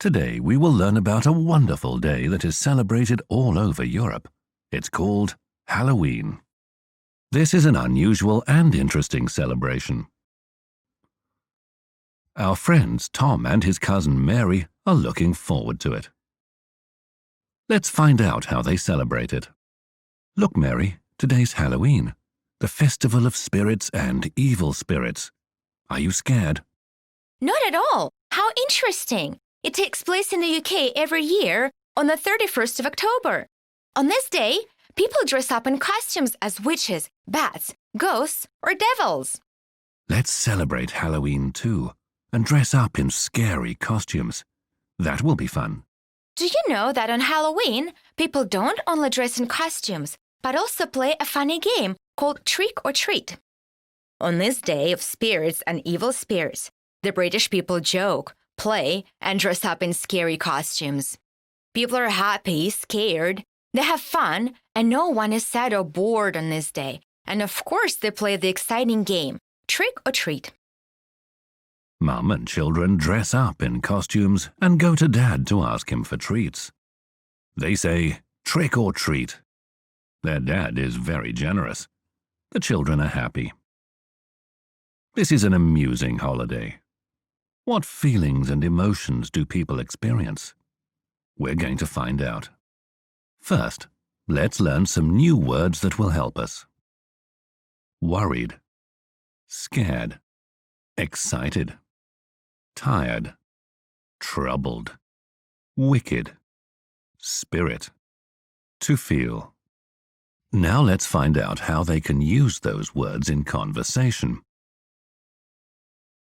Today we will learn about a wonderful day that is celebrated all over Europe. It's called Halloween. This is an unusual and interesting celebration. Our friends Tom and his cousin Mary are looking forward to it. Let's find out how they celebrate it. Look, Mary, today's Halloween, the festival of spirits and evil spirits. Are you scared? Not at all. How interesting. It takes place in the UK every year on the 31st of October. On this day, people dress up in costumes as witches, bats, ghosts, or devils. Let's celebrate Halloween too and dress up in scary costumes. That will be fun. Do you know that on Halloween, people don't only dress in costumes, but also play a funny game called Trick or Treat? On this day of spirits and evil spirits, the British people joke, play, and dress up in scary costumes. People are happy, scared, they have fun, and no one is sad or bored on this day. And of course, they play the exciting game, Trick or Treat. Mum and children dress up in costumes and go to Dad to ask him for treats. They say, trick or treat. Their dad is very generous. The children are happy. This is an amusing holiday. What feelings and emotions do people experience? We're going to find out. First, let's learn some new words that will help us. Worried, scared, excited, tired, troubled, wicked, spirit, to feel. Now let's find out how they can use those words in conversation.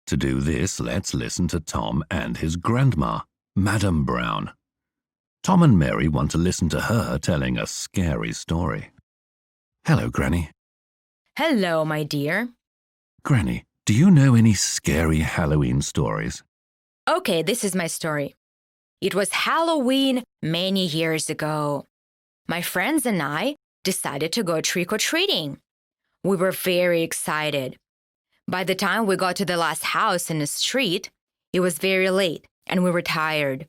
To do this, let's listen to Tom and his grandma, Madam Brown. Tom and Mary want to listen to her telling a scary story. Hello, Granny. Hello, my dear. Granny, do you know any scary Halloween stories? Okay, this is my story. It was Halloween many years ago. My friends and I decided to go trick-or-treating. We were very excited. By the time we got to the last house in the street, it was very late and we were tired.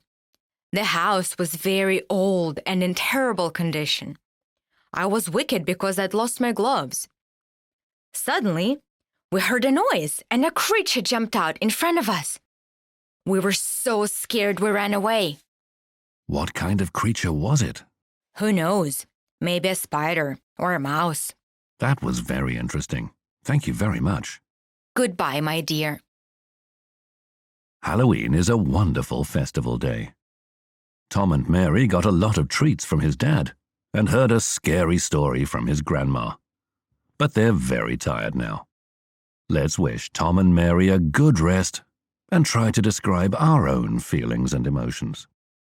The house was very old and in terrible condition. I was wicked because I'd lost my gloves. Suddenly, we heard a noise and a creature jumped out in front of us. We were so scared we ran away. What kind of creature was it? Who knows? Maybe a spider or a mouse. That was very interesting. Thank you very much. Goodbye, my dear. Halloween is a wonderful festival day. Tom and Mary got a lot of treats from his dad and heard a scary story from his grandma. But they're very tired now. Let's wish Tom and Mary a good rest and try to describe our own feelings and emotions.